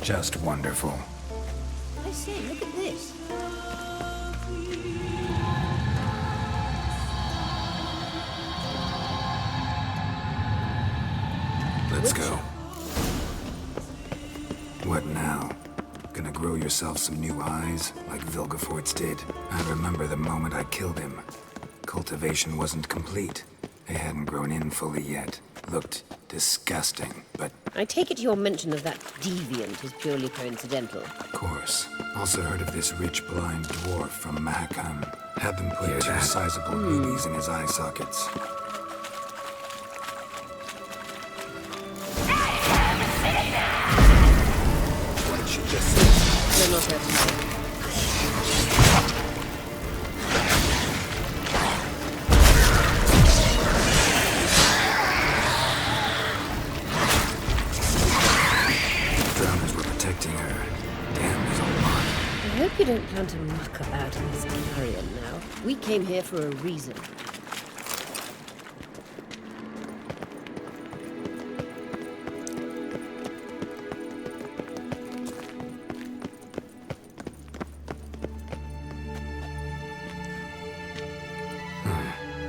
Just wonderful. I say, look at this. Let's go. What now? Gonna grow yourself some new eyes, like Vilgefortz did? I remember the moment I killed him. Cultivation wasn't complete. They hadn't grown in fully yet. Looked disgusting, but... I take it your mention of that deviant is purely coincidental. Of course. Also heard of this rich blind dwarf from Mahakam. Had them put two sizable rubies in his eye sockets. What did she just say? They're not her. I hope you don't plan to muck about in this carrion now. We came here for a reason.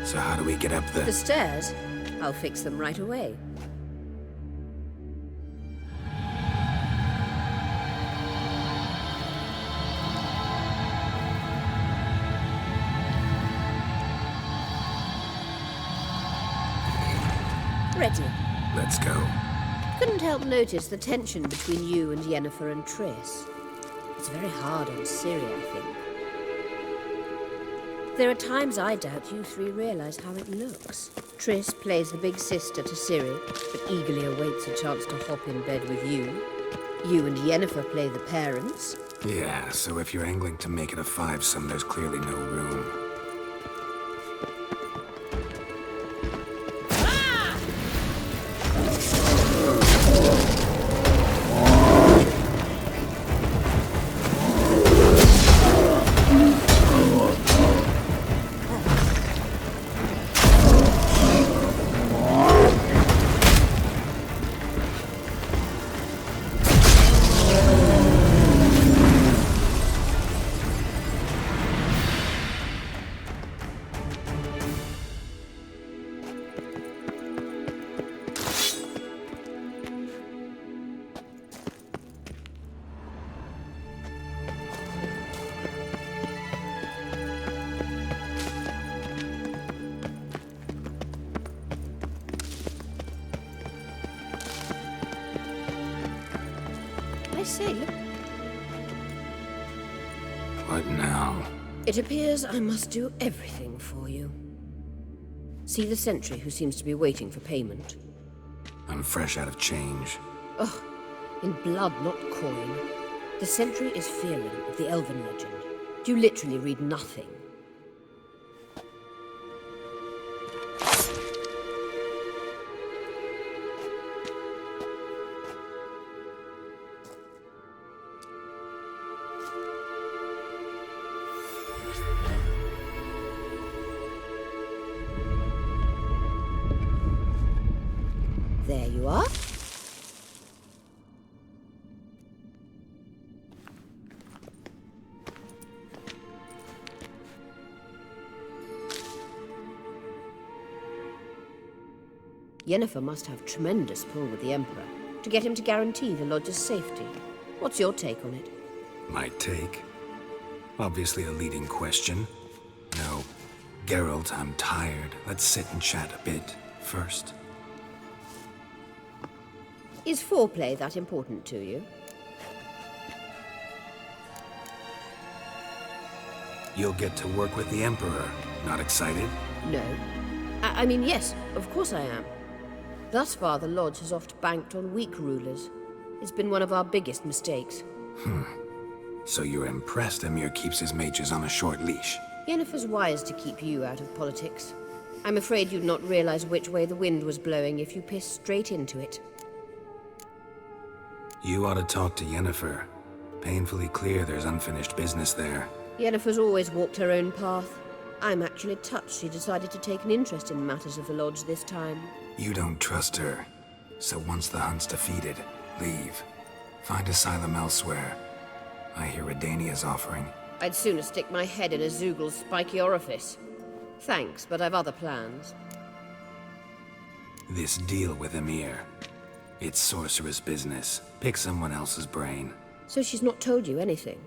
So how do we get up The stairs? I'll fix them right away. Ready. Let's go. Couldn't help notice the tension between you and Yennefer and Triss. It's very hard on Ciri, I think. There are times I doubt you three realize how it looks. Triss plays the big sister to Ciri, but eagerly awaits a chance to hop in bed with you. You and Yennefer play the parents. Yeah, so if you're angling to make it a fivesome, there's clearly no room. I say, look. What now? It appears I must do everything for you. See the sentry who seems to be waiting for payment? I'm fresh out of change. Ugh, in blood, not coin. The sentry is Fearlan of the Elven legend. You literally read nothing. There you are. Yennefer must have tremendous pull with the Emperor to get him to guarantee the Lodge's safety. What's your take on it? My take? Obviously a leading question. No. Geralt, I'm tired. Let's sit and chat a bit first. Is foreplay that important to you? You'll get to work with the Emperor. Not excited? No. I mean, yes, of course I am. Thus far, the Lodge has oft banked on weak rulers. It's been one of our biggest mistakes. So you're impressed Emir keeps his mages on a short leash? Yennefer's wise to keep you out of politics. I'm afraid you'd not realize which way the wind was blowing if you pissed straight into it. You ought to talk to Yennefer. Painfully clear there's unfinished business there. Yennefer's always walked her own path. I'm actually touched she decided to take an interest in matters of the Lodge this time. You don't trust her. So once the hunt's defeated, leave. Find asylum elsewhere. I hear Redania's offering. I'd sooner stick my head in a Zoogl's spiky orifice. Thanks, but I've other plans. This deal with Emir. It's sorceress business. Pick someone else's brain. So she's not told you anything?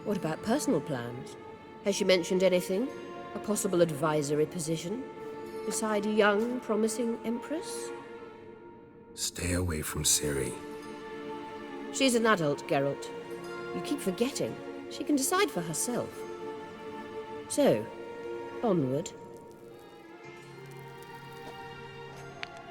What about personal plans? Has she mentioned anything? A possible advisory position? Beside a young, promising empress? Stay away from Ciri. She's an adult, Geralt. You keep forgetting. She can decide for herself. So, onward.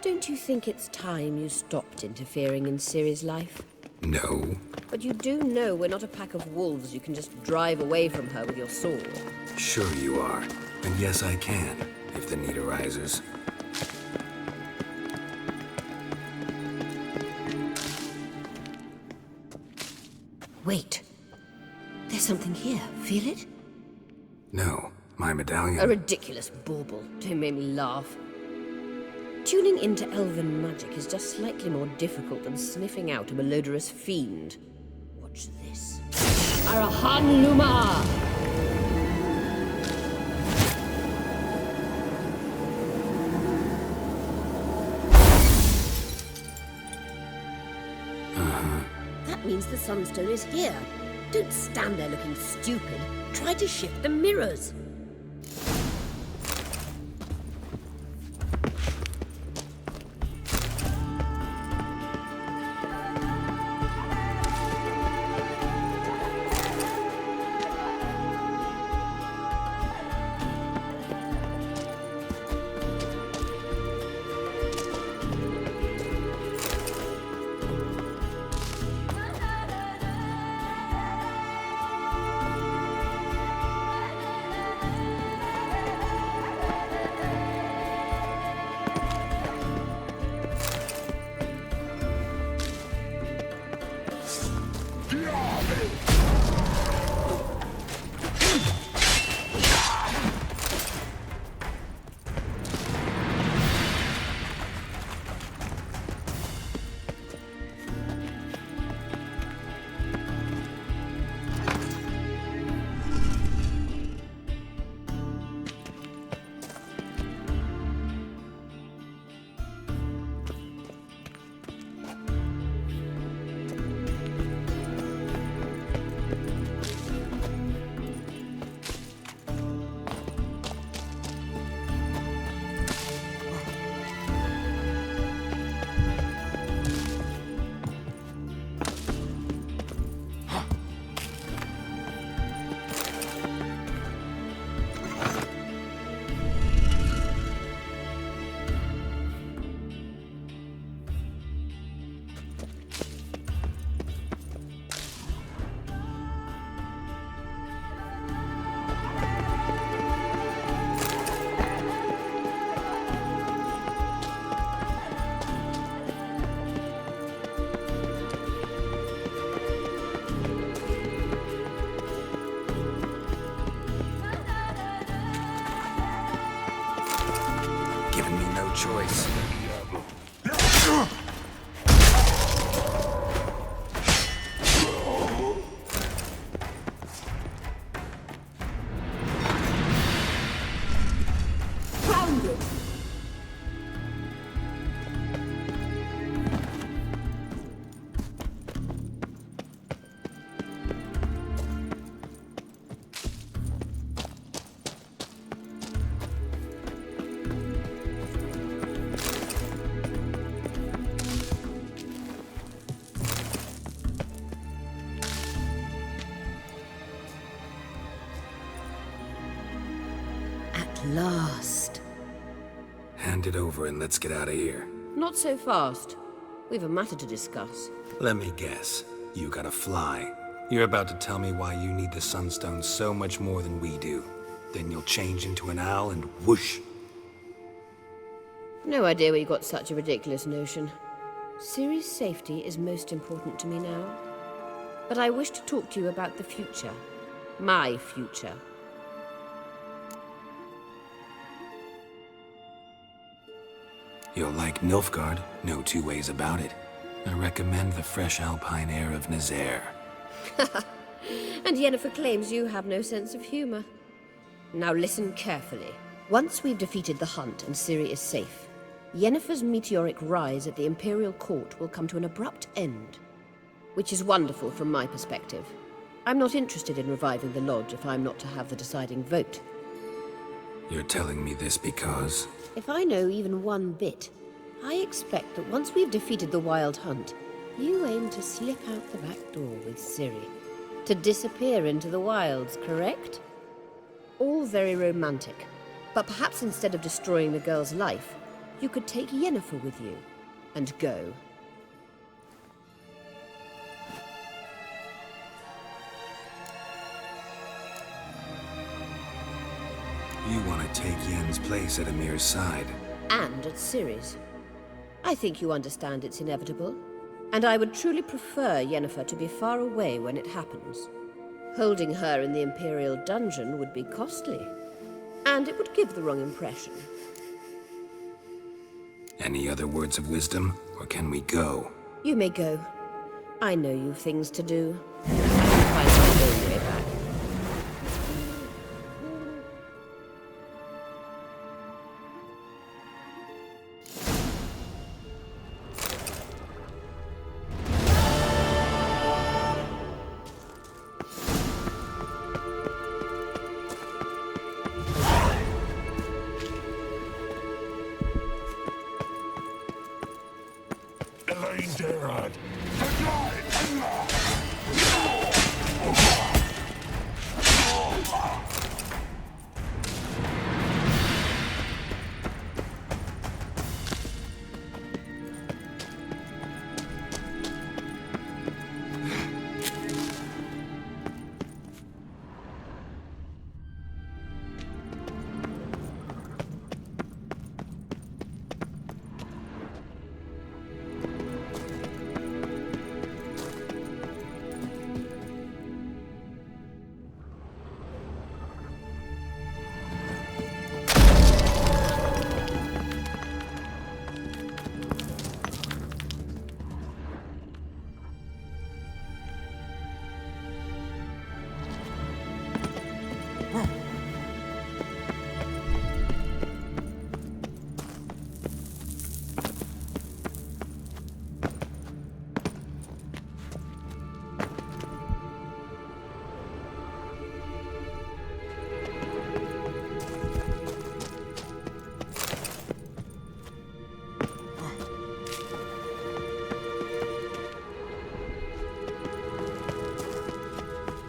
Don't you think it's time you stopped interfering in Ciri's life? No. But you do know we're not a pack of wolves you can just drive away from her with your sword. Sure you are. And yes, I can, if the need arises. Wait. There's something here. Feel it? No, my medallion. A ridiculous bauble. Don't make me laugh. Tuning into elven magic is just slightly more difficult than sniffing out a malodorous fiend. Watch this. Arahan Luma! That means the Sunstone is here. Don't stand there looking stupid. Try to shift the mirrors. Choice. Last. Hand it over and let's get out of here. Not so fast. We've a matter to discuss. Let me guess. You gotta fly. You're about to tell me why you need the Sunstone so much more than we do. Then you'll change into an owl and whoosh. No idea where you got such a ridiculous notion. Ciri's safety is most important to me now. But I wish to talk to you about the future. My future. You'll like Nilfgaard, no two ways about it. I recommend the fresh alpine air of Nazaire. And Yennefer claims you have no sense of humor. Now listen carefully. Once we've defeated the hunt and Ciri is safe, Yennefer's meteoric rise at the Imperial Court will come to an abrupt end. Which is wonderful from my perspective. I'm not interested in reviving the Lodge if I'm not to have the deciding vote. You're telling me this because... If I know even one bit, I expect that once we've defeated the Wild Hunt, you aim to slip out the back door with Ciri. To disappear into the wilds, correct? All very romantic. But perhaps instead of destroying the girl's life, you could take Yennefer with you and go. You want to take Yen's place at Amir's side. And at Ciri's. I think you understand it's inevitable. And I would truly prefer Yennefer to be far away when it happens. Holding her in the Imperial dungeon would be costly. And it would give the wrong impression. Any other words of wisdom, or can we go? You may go. I know you've things to do. I can find my own way back.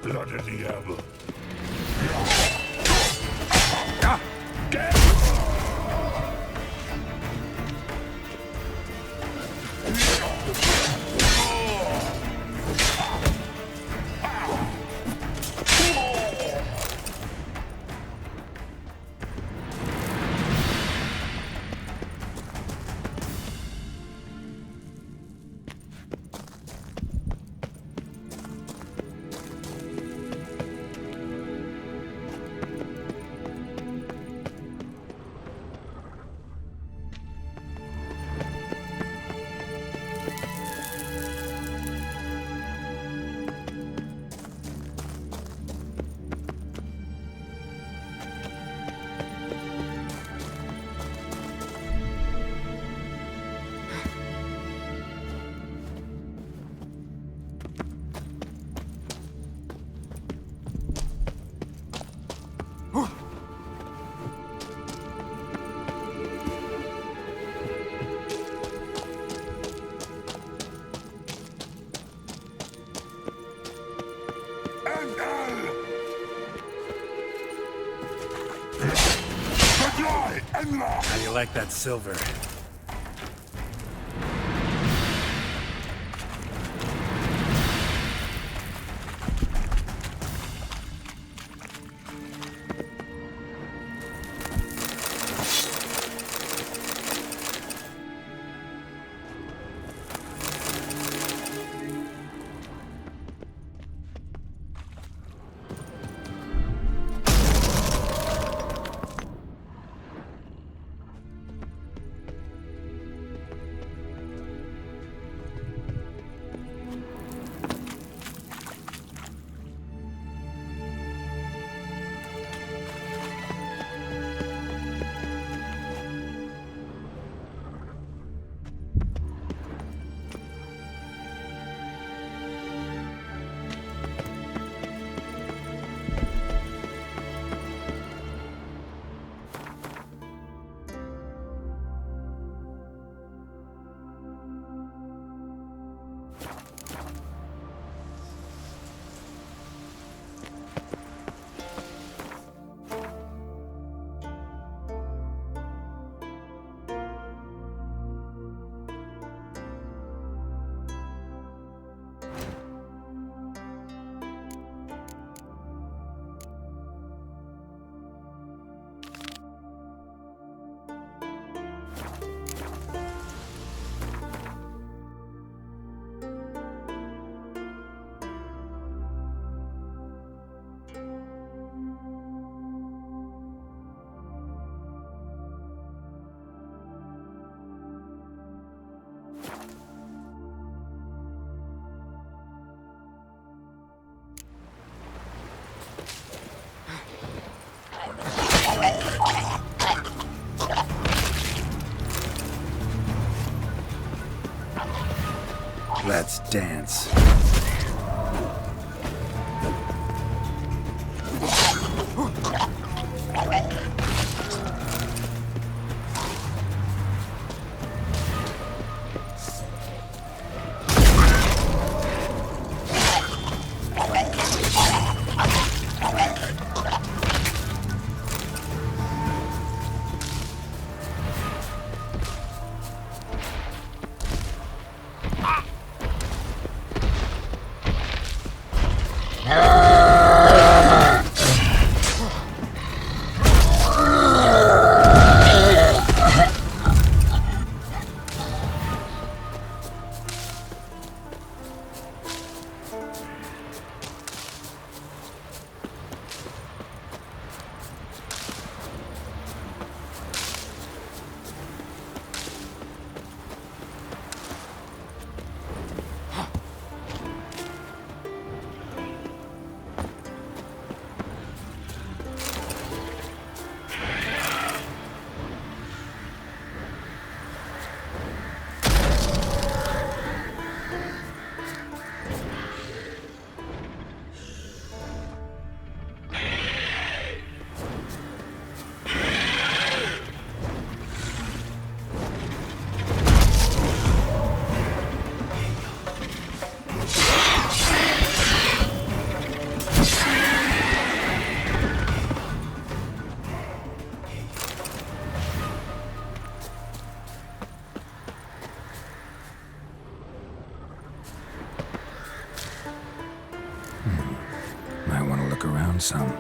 Blood of the diable. How do you like that silver? Let's dance. Might want to look around some.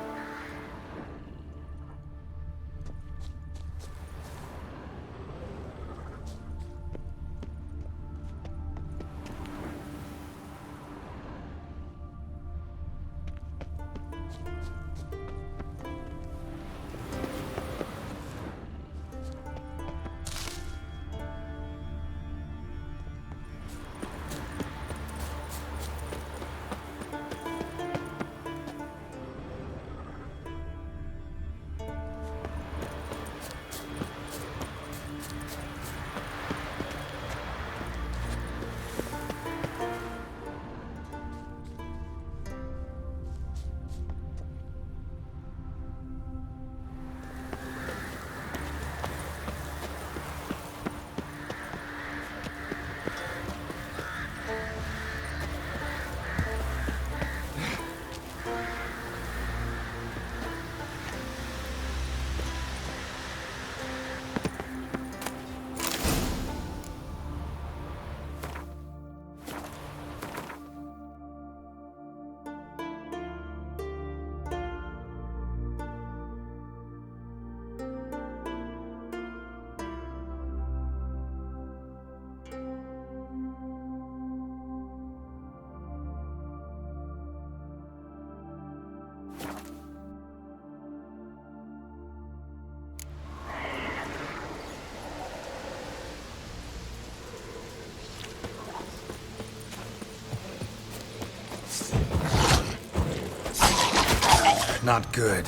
Not good.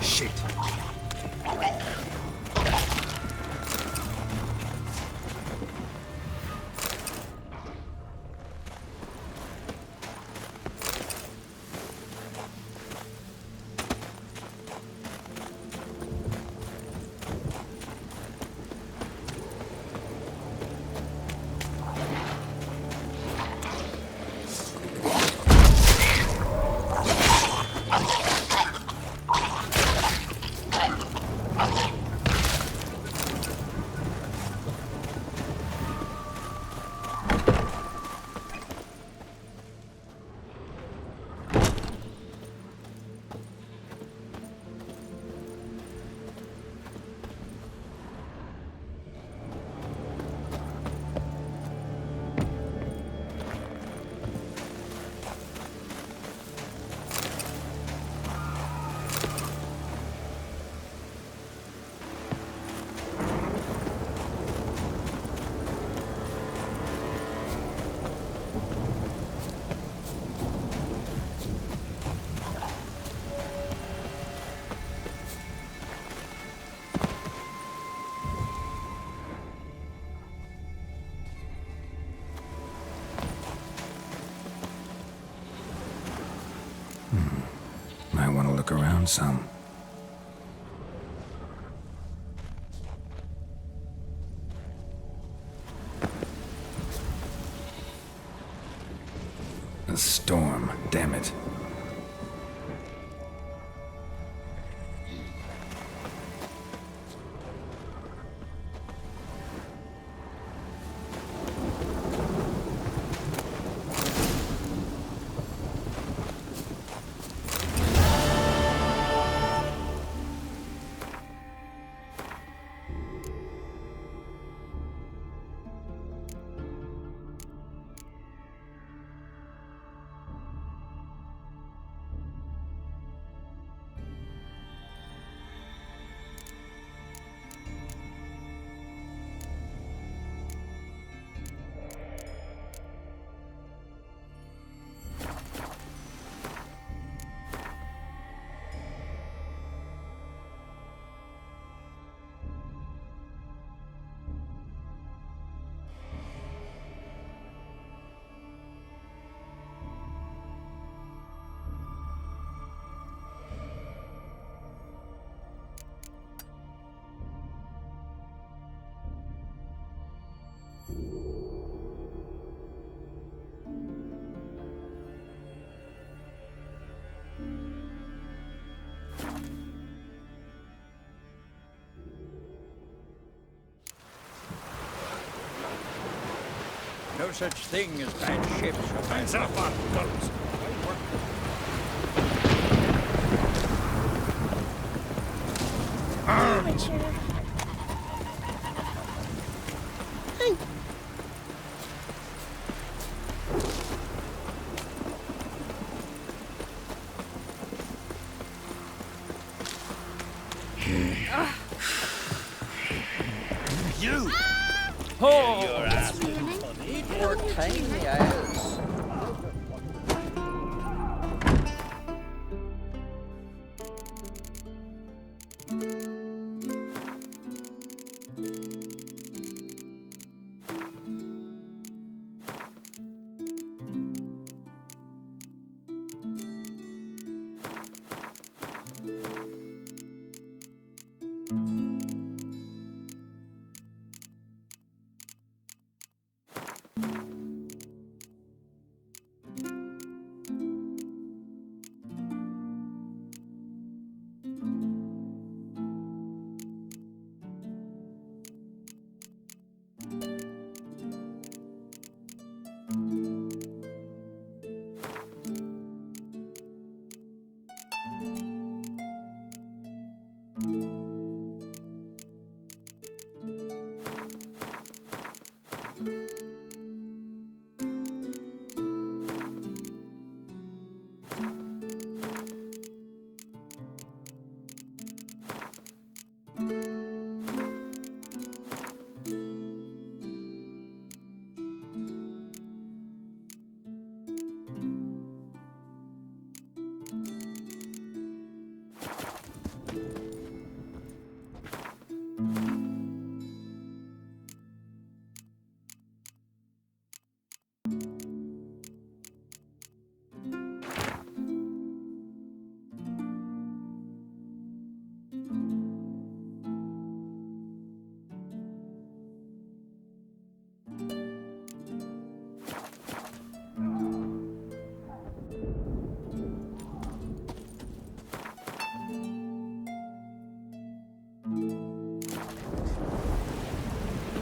Shit. found some. A storm, damn it. No such thing as bad ships or bad up on guns. Arms! Hey. You! Oh, Your ass. Need more tiny eyes.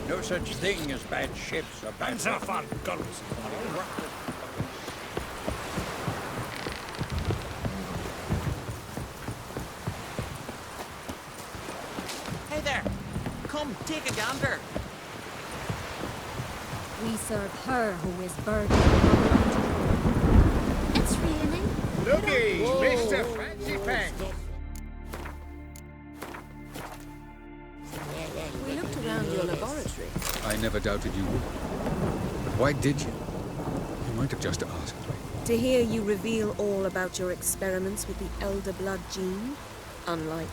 No such thing as bad ships or bad up on guns. Hey there! Come, take a gander! We serve her who is burdened. It's raining. Looky, Mr. Fancy Pants! We looked around your laboratory. I never doubted you would. But why did you? You might have just asked me. To hear you reveal all about your experiments with the Elder Blood gene, unlikely.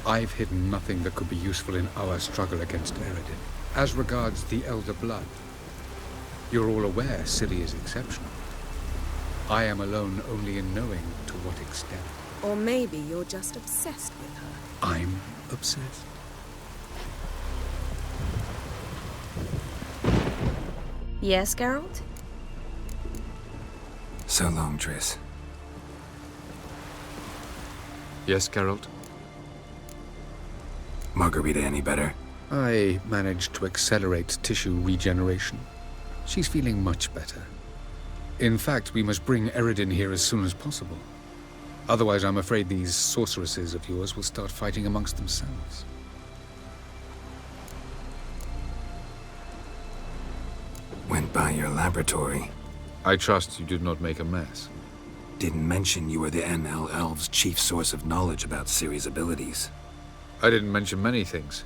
I've hidden nothing that could be useful in our struggle against Eredin. As regards the Elder Blood, you're all aware Ciri is exceptional. I am alone only in knowing to what extent. Or maybe you're just obsessed with her. I'm obsessed. Yes, Geralt? So long, Triss. Yes, Geralt? Margarita any better? I managed to accelerate tissue regeneration. She's feeling much better. In fact, we must bring Aerondight here as soon as possible. Otherwise, I'm afraid these sorceresses of yours will start fighting amongst themselves. Went by your laboratory. I trust you did not make a mess. Didn't mention you were the NL Elves' chief source of knowledge about Ciri's abilities. I didn't mention many things.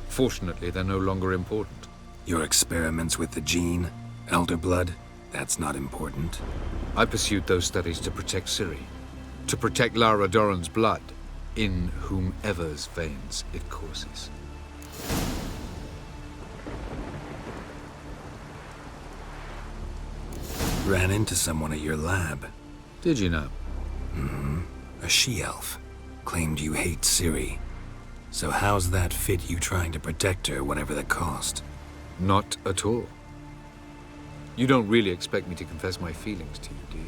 Fortunately, they're no longer important. Your experiments with the gene, Elder Blood, that's not important. I pursued those studies to protect Ciri. To protect Lara Doran's blood, in whomever's veins it courses. Ran into someone at your lab. Did you know? A she-elf. Claimed you hate Ciri. So how's that fit you trying to protect her, whatever the cost? Not at all. You don't really expect me to confess my feelings to you, do you?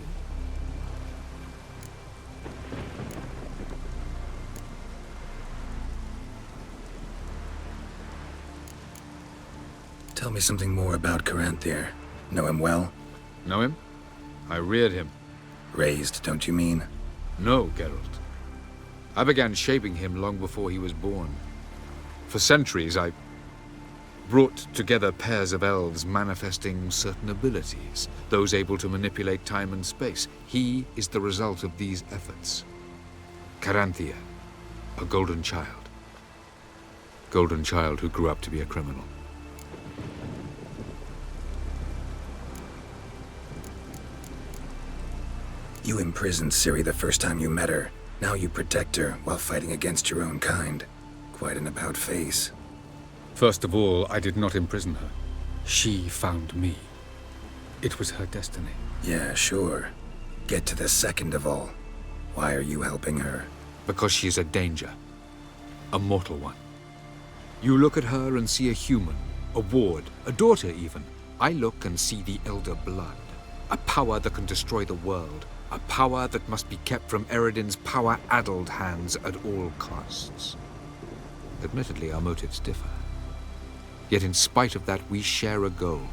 Tell me something more about Caranthir. Know him well? Know him? I reared him. Raised, don't you mean? No, Geralt. I began shaping him long before he was born. For centuries, I brought together pairs of elves manifesting certain abilities, those able to manipulate time and space. He is the result of these efforts. Caranthir, a golden child. Golden child who grew up to be a criminal. You imprisoned Ciri the first time you met her. Now you protect her while fighting against your own kind. Quite an about-face. First of all, I did not imprison her. She found me. It was her destiny. Yeah, sure. Get to the second of all. Why are you helping her? Because she is a danger. A mortal one. You look at her and see a human, a ward, a daughter even. I look and see the Elder Blood. A power that can destroy the world. A power that must be kept from Aerondight's power-addled hands at all costs. Admittedly, our motives differ. Yet in spite of that, we share a goal.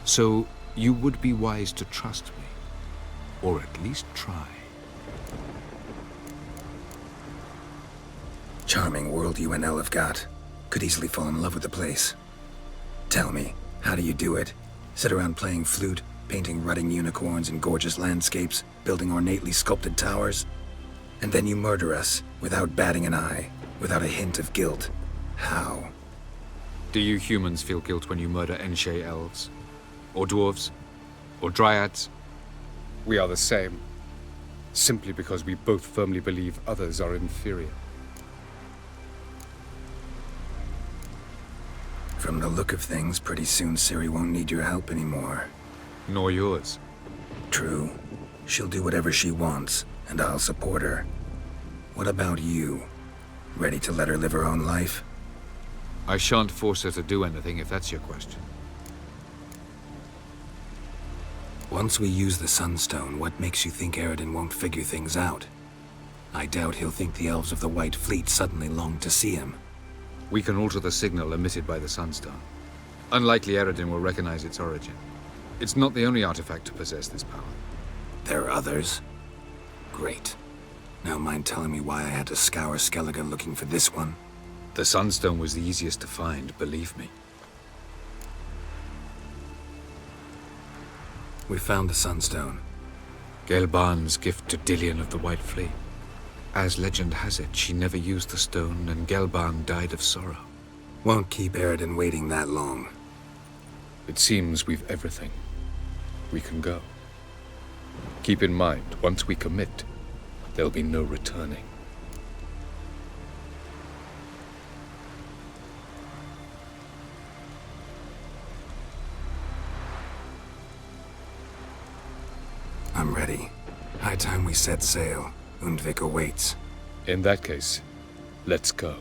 So you would be wise to trust me. Or at least try. Charming world you and Elle have got. Could easily fall in love with the place. Tell me, how do you do it? Sit around playing flute, painting rutting unicorns in gorgeous landscapes, building ornately sculpted towers? And then you murder us, without batting an eye, without a hint of guilt. How? Do you humans feel guilt when you murder Enshe elves? Or dwarves? Or dryads? We are the same. Simply because we both firmly believe others are inferior. From the look of things, pretty soon Ciri won't need your help anymore. Nor yours. True. She'll do whatever she wants, and I'll support her. What about you? Ready to let her live her own life? I shan't force her to do anything if that's your question. Once we use the Sunstone, what makes you think Aerondight won't figure things out? I doubt he'll think the elves of the White Fleet suddenly long to see him. We can alter the signal emitted by the Sunstone. Unlikely Aerondight will recognize its origin. It's not the only artifact to possess this power. There are others? Great. Now mind telling me why I had to scour Skellige looking for this one? The Sunstone was the easiest to find, believe me. We found the Sunstone. Gelban's gift to Dillion of the White Fleet. As legend has it, she never used the stone, and Gelban died of sorrow. Won't keep Aerondight waiting that long. It seems we've everything. We can go. Keep in mind, once we commit, there'll be no returning. I'm ready. High time we set sail. Undvik awaits. In that case, let's go.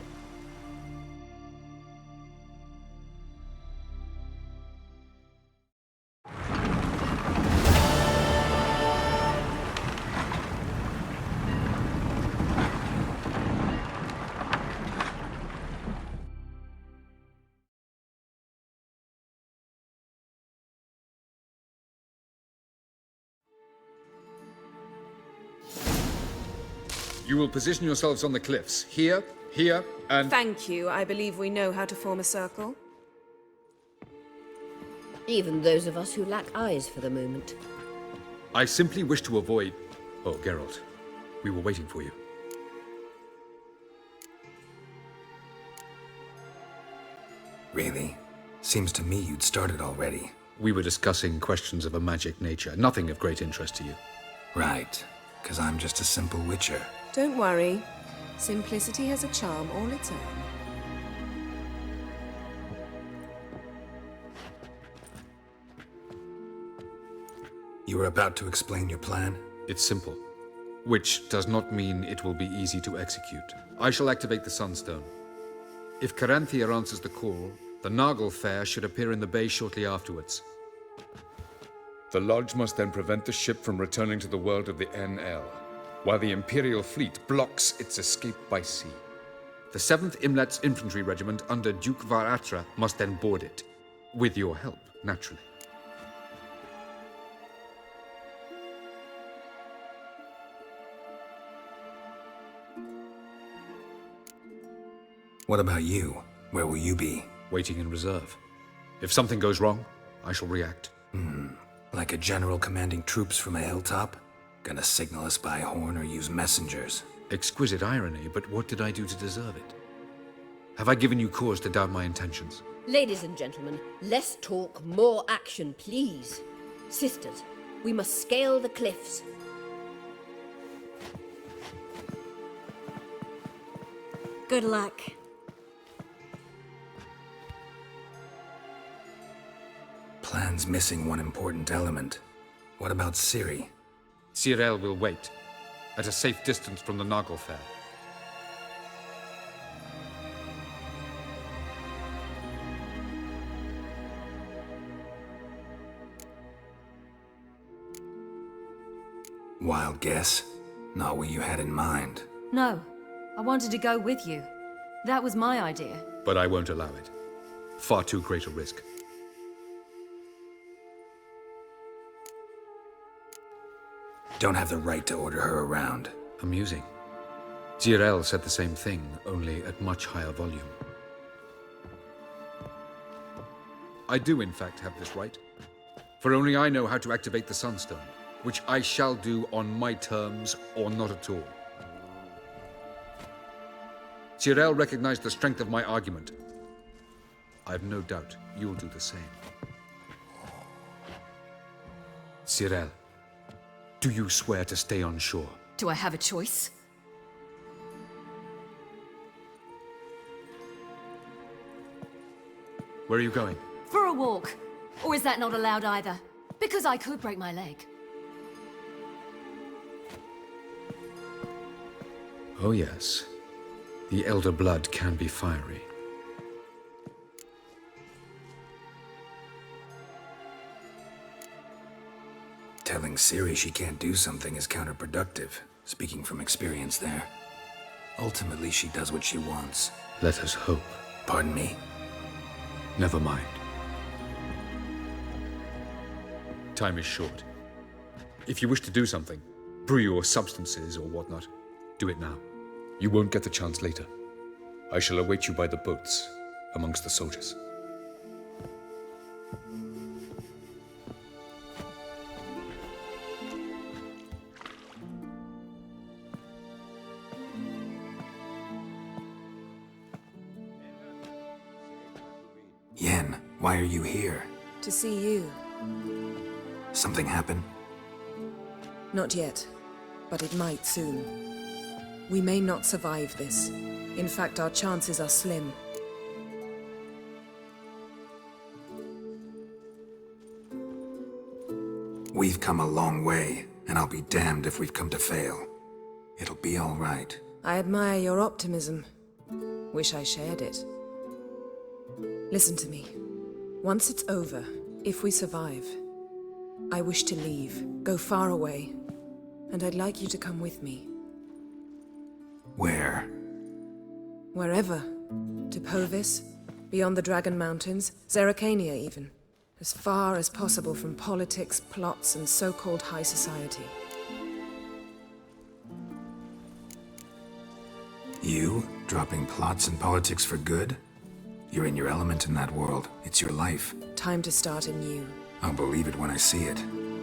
You will position yourselves on the cliffs. Here, here, and... Thank you. I believe we know how to form a circle. Even those of us who lack eyes for the moment. I simply wish to avoid... Oh, Geralt. We were waiting for you. Really? Seems to me you'd started already. We were discussing questions of a magic nature, nothing of great interest to you. Right. 'Cause I'm just a simple witcher. Don't worry. Simplicity has a charm all its own. You were about to explain your plan? It's simple, which does not mean it will be easy to execute. I shall activate the Sunstone. If Caranthia answers the call, the Nagel Fair should appear in the bay shortly afterwards. The Lodge must then prevent the ship from returning to the world of the NL, while the Imperial fleet blocks its escape by sea. The 7th Imlet's Infantry Regiment under Duke Varatra must then board it, with your help, naturally. What about you? Where will you be? Waiting in reserve. If something goes wrong, I shall react. Like a general commanding troops from a hilltop? Gonna signal us by horn or use messengers? Exquisite irony, but what did I do to deserve it? Have I given you cause to doubt my intentions? Ladies and gentlemen, less talk, more action, please. Sisters, we must scale the cliffs. Good luck. Plan's missing one important element. What about Ciri? Cyril will wait, at a safe distance from the Nagel Fair. Wild guess? Not what you had in mind. No, I wanted to go with you. That was my idea. But I won't allow it. Far too great a risk. Don't have the right to order her around. Amusing. Cyril said the same thing, only at much higher volume. I do, in fact, have this right. For only I know how to activate the Sunstone, which I shall do on my terms or not at all. Cyril recognized the strength of my argument. I have no doubt you'll do the same. Cyril, do you swear to stay on shore? Do I have a choice? Where are you going? For a walk. Or is that not allowed either? Because I could break my leg. Oh yes. The elder blood can be fiery. Telling Ciri she can't do something is counterproductive, speaking from experience there. Ultimately, she does what she wants. Let us hope. Pardon me? Never mind. Time is short. If you wish to do something, brew your substances or whatnot, do it now. You won't get the chance later. I shall await you by the boats, amongst the soldiers. Yen, why are you here? To see you. Something happen? Not yet, but it might soon. We may not survive this. In fact, our chances are slim. We've come a long way, and I'll be damned if we've come to fail. It'll be all right. I admire your optimism. Wish I shared it. Listen to me. Once it's over, if we survive, I wish to leave, go far away, and I'd like you to come with me. Where? Wherever. To Povis, beyond the Dragon Mountains, Zeracania even. As far as possible from politics, plots, and so-called high society. You? Dropping plots and politics for good? You're in your element in that world. It's your life. Time to start anew. I'll believe it when I see it.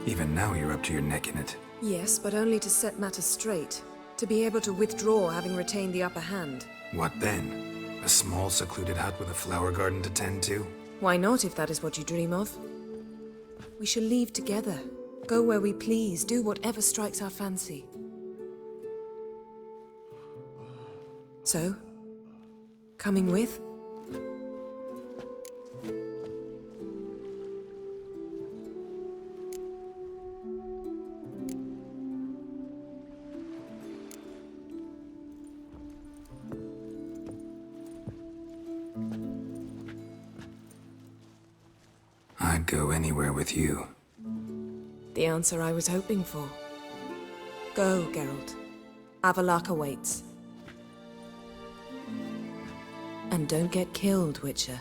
Even now you're up to your neck in it. Yes, but only to set matters straight. To be able to withdraw having retained the upper hand. What then? A small secluded hut with a flower garden to tend to? Why not, if that is what you dream of? We shall leave together. Go where we please, do whatever strikes our fancy. So, coming with? I'd go anywhere with you. The answer I was hoping for. Go, Geralt. Avalok awaits. And don't get killed, Witcher.